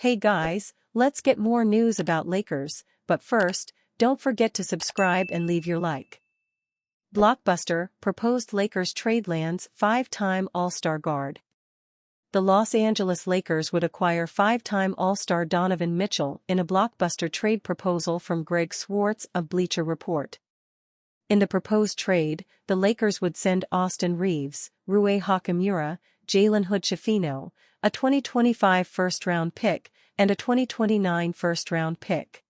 Hey guys, let's get more news about Lakers, but first, don't forget to subscribe and leave your like. Blockbuster, proposed Lakers trade lands five-time All-Star guard. The Los Angeles Lakers would acquire five-time All-Star Donovan Mitchell in a blockbuster trade proposal from Greg Swartz of Bleacher Report. In the proposed trade, the Lakers would send Austin Reeves, Rui Hachimura, Jalen Hood-Schifino, a 2025 first-round pick, and a 2029 first-round pick.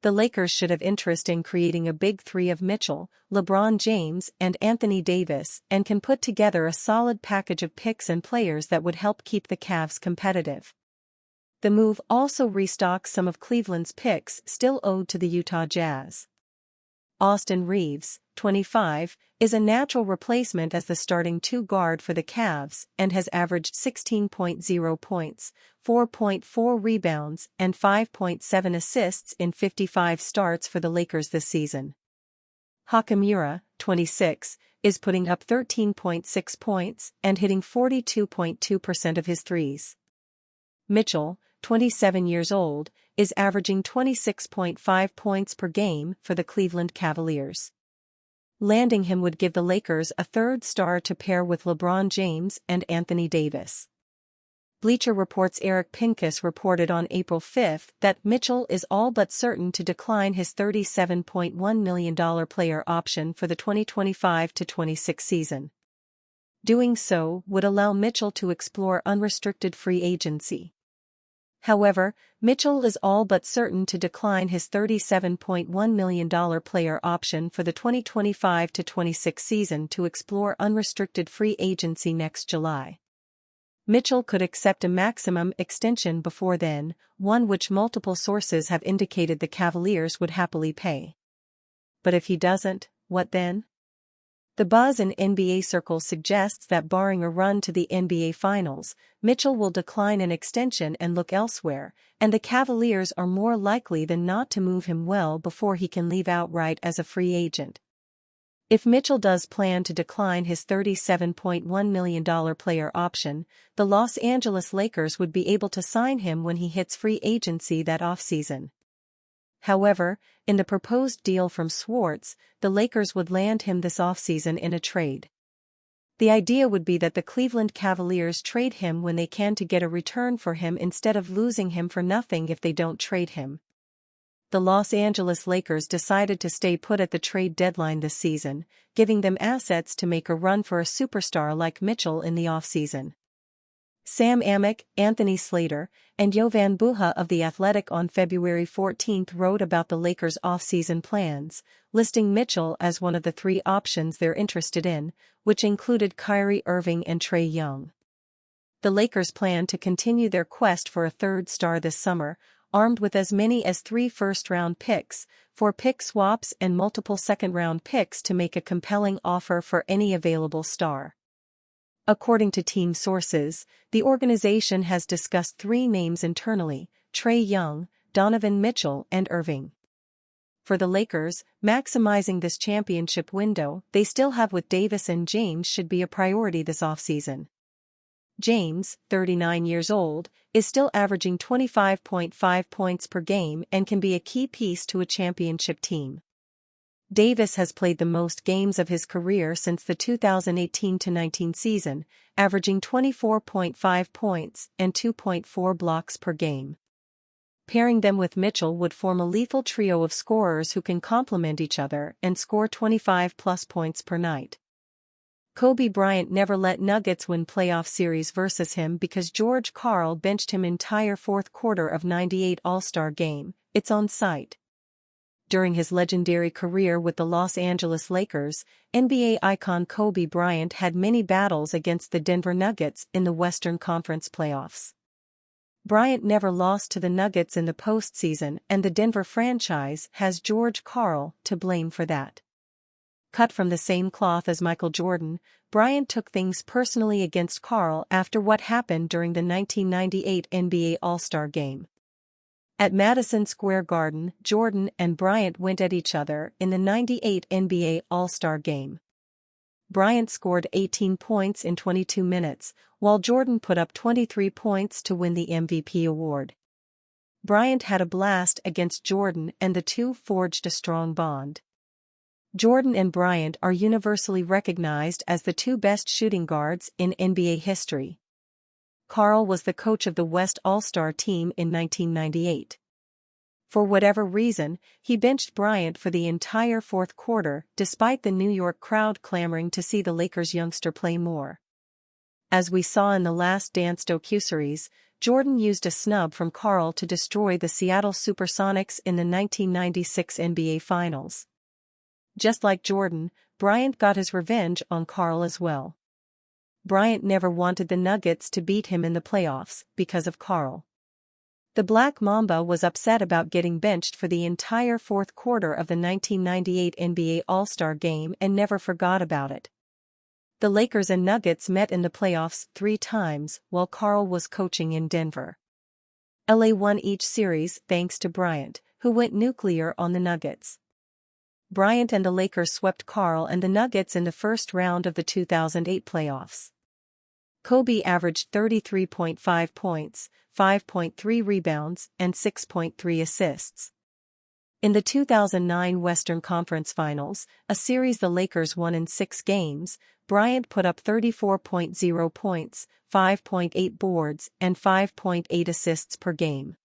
The Lakers should have interest in creating a big three of Mitchell, LeBron James, and Anthony Davis and can put together a solid package of picks and players that would help keep the Cavs competitive. The move also restocks some of Cleveland's picks still owed to the Utah Jazz. Austin Reeves, 25, is a natural replacement as the starting two guard for the Cavs and has averaged 16.0 points, 4.4 rebounds and 5.7 assists in 55 starts for the Lakers this season. Hachimura, 26, is putting up 13.6 points and hitting 42.2% of his threes. Mitchell, 27 years old, is averaging 26.5 points per game for the Cleveland Cavaliers. Landing him would give the Lakers a third star to pair with LeBron James and Anthony Davis. Bleacher Report's Eric Pincus reported on April 5 that Mitchell is all but certain to decline his $37.1 million player option for the 2025-26 season. Doing so would allow Mitchell to explore unrestricted free agency. However, Mitchell is all but certain to decline his $37.1 million player option for the 2025-26 season to explore unrestricted free agency next July. Mitchell could accept a maximum extension before then, one which multiple sources have indicated the Cavaliers would happily pay. But if he doesn't, what then? The buzz in NBA circles suggests that barring a run to the NBA Finals, Mitchell will decline an extension and look elsewhere, and the Cavaliers are more likely than not to move him well before he can leave outright as a free agent. If Mitchell does plan to decline his $37.1 million player option, the Los Angeles Lakers would be able to sign him when he hits free agency that offseason. However, in the proposed deal from Swartz, the Lakers would land him this offseason in a trade. The idea would be that the Cleveland Cavaliers trade him when they can to get a return for him instead of losing him for nothing if they don't trade him. The Los Angeles Lakers decided to stay put at the trade deadline this season, giving them assets to make a run for a superstar like Mitchell in the offseason. Sam Amick, Anthony Slater, and Jovan Buha of The Athletic on February 14 wrote about the Lakers' offseason plans, listing Mitchell as one of the three options they're interested in, which included Kyrie Irving and Trae Young. The Lakers plan to continue their quest for a third star this summer, armed with as many as 3 first-round picks, 4 pick swaps and multiple second-round picks to make a compelling offer for any available star. According to team sources, the organization has discussed 3 names internally: Trae Young, Donovan Mitchell and Irving. For the Lakers, maximizing this championship window they still have with Davis and James should be a priority this offseason. James, 39 years old, is still averaging 25.5 points per game and can be a key piece to a championship team. Davis has played the most games of his career since the 2018-19 season, averaging 24.5 points and 2.4 blocks per game. Pairing them with Mitchell would form a lethal trio of scorers who can complement each other and score 25-plus points per night. Kobe Bryant never let Nuggets win playoff series versus him because George Karl benched him entire fourth quarter of '98 All-Star game. It's on site. During his legendary career with the Los Angeles Lakers, NBA icon Kobe Bryant had many battles against the Denver Nuggets in the Western Conference playoffs. Bryant never lost to the Nuggets in the postseason, and the Denver franchise has George Karl to blame for that. Cut from the same cloth as Michael Jordan, Bryant took things personally against Karl after what happened during the 1998 NBA All-Star Game. At Madison Square Garden, Jordan and Bryant went at each other in the '98 NBA All-Star Game. Bryant scored 18 points in 22 minutes, while Jordan put up 23 points to win the MVP award. Bryant had a blast against Jordan and the two forged a strong bond. Jordan and Bryant are universally recognized as the two best shooting guards in NBA history. Karl was the coach of the West AllStar team in 1998. For whatever reason, he benched Bryant for the entire fourth quarter despite the New York crowd clamoring to see the Lakers' youngster play more. As we saw in the Last Dance docuseries, Jordan used a snub from Karl to destroy the Seattle Supersonics in the 1996 NBA Finals. Just like Jordan, Bryant got his revenge on Karl as well. Bryant never wanted the Nuggets to beat him in the playoffs because of Karl. The Black Mamba was upset about getting benched for the entire fourth quarter of the 1998 NBA All-Star Game and never forgot about it. The Lakers and Nuggets met in the playoffs 3 times while Karl was coaching in Denver. LA won each series thanks to Bryant, who went nuclear on the Nuggets. Bryant and the Lakers swept Karl and the Nuggets in the first round of the 2008 playoffs. Kobe averaged 33.5 points, 5.3 rebounds, and 6.3 assists. In the 2009 Western Conference Finals, a series the Lakers won in 6 games, Bryant put up 34.0 points, 5.8 boards, and 5.8 assists per game.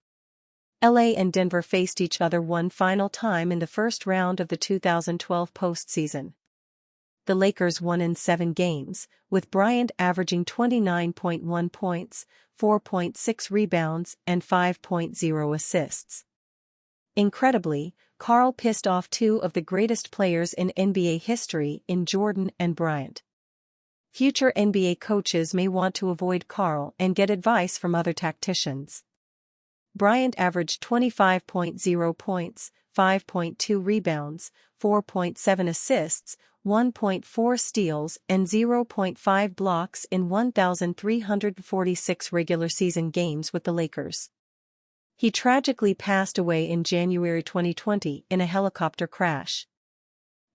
LA and Denver faced each other one final time in the first round of the 2012 postseason. The Lakers won in 7 games, with Bryant averaging 29.1 points, 4.6 rebounds, and 5.0 assists. Incredibly, Karl pissed off 2 of the greatest players in NBA history in Jordan and Bryant. Future NBA coaches may want to avoid Karl and get advice from other tacticians. Bryant averaged 25.0 points, 5.2 rebounds, 4.7 assists, 1.4 steals, and 0.5 blocks in 1,346 regular season games with the Lakers. He tragically passed away in January 2020 in a helicopter crash.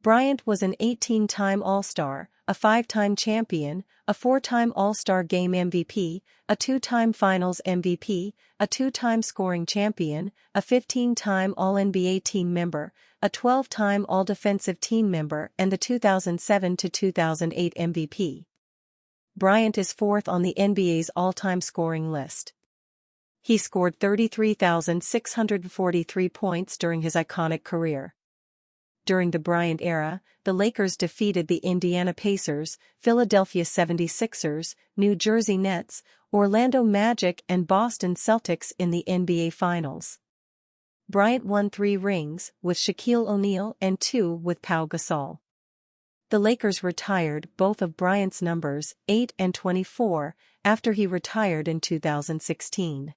Bryant was an 18-time All-Star, a 5-time champion, a 4-time All-Star Game MVP, a 2-time Finals MVP, a 2-time scoring champion, a 15-time All-NBA team member, a 12-time All-Defensive team member, and the 2007 to 2008 MVP. Bryant is 4th on the NBA's all-time scoring list. He scored 33,643 points during his iconic career. During the Bryant era, the Lakers defeated the Indiana Pacers, Philadelphia 76ers, New Jersey Nets, Orlando Magic and Boston Celtics in the NBA Finals. Bryant won 3 rings with Shaquille O'Neal and 2 with Pau Gasol. The Lakers retired both of Bryant's numbers 8 and 24 after he retired in 2016.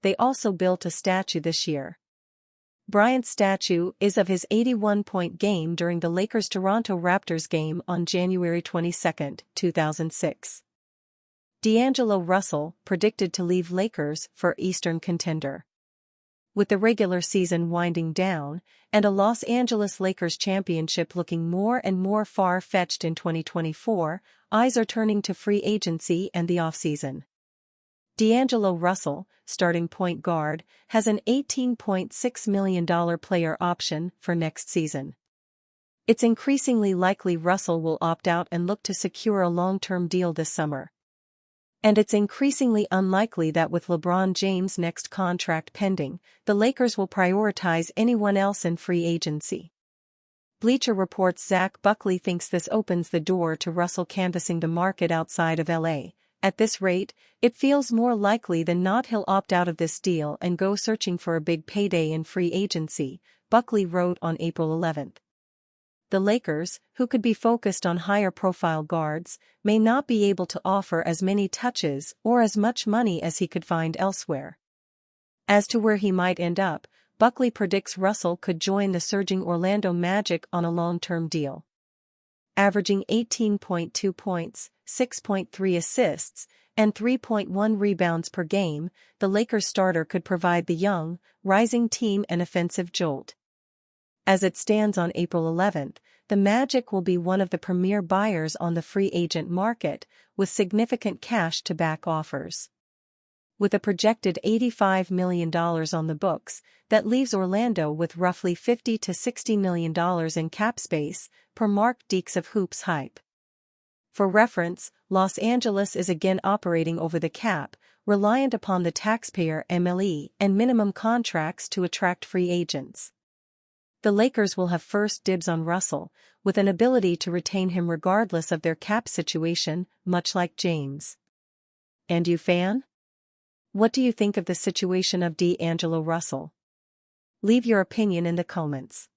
They also built a statue this year. Bryant's statue is of his 81-point game during the Lakers-Toronto Raptors game on January 22, 2006. DAngelo Russell predicted to leave Lakers for Eastern Contender. With the regular season winding down, and a Los Angeles Lakers championship looking more and more far-fetched in 2024, eyes are turning to free agency and the offseason. DAngelo Russell, starting point guard, has an $18.6 million player option for next season. It's increasingly likely Russell will opt out and look to secure a long-term deal this summer. And it's increasingly unlikely that with LeBron James' next contract pending, the Lakers will prioritize anyone else in free agency. Bleacher Report's Zach Buckley thinks this opens the door to Russell canvassing the market outside of LA. At this rate, it feels more likely than not he'll opt out of this deal and go searching for a big payday in free agency, Buckley wrote on April 11. The Lakers, who could be focused on higher-profile guards, may not be able to offer as many touches or as much money as he could find elsewhere. As to where he might end up, Buckley predicts Russell could join the surging Orlando Magic on a long-term deal. Averaging 18.2 points, 6.3 assists, and 3.1 rebounds per game, the Lakers starter could provide the young, rising team an offensive jolt. As it stands on April 11, the Magic will be one of the premier buyers on the free agent market, with significant cash to back offers. With a projected $85 million on the books, that leaves Orlando with roughly $50 to $60 million in cap space, per Mark Deeks of Hoops Hype. For reference, Los Angeles is again operating over the cap, reliant upon the taxpayer MLE and minimum contracts to attract free agents. The Lakers will have first dibs on Russell, with an ability to retain him regardless of their cap situation, much like James. And you, fan? What do you think of the situation of DAngelo Russell? Leave your opinion in the comments.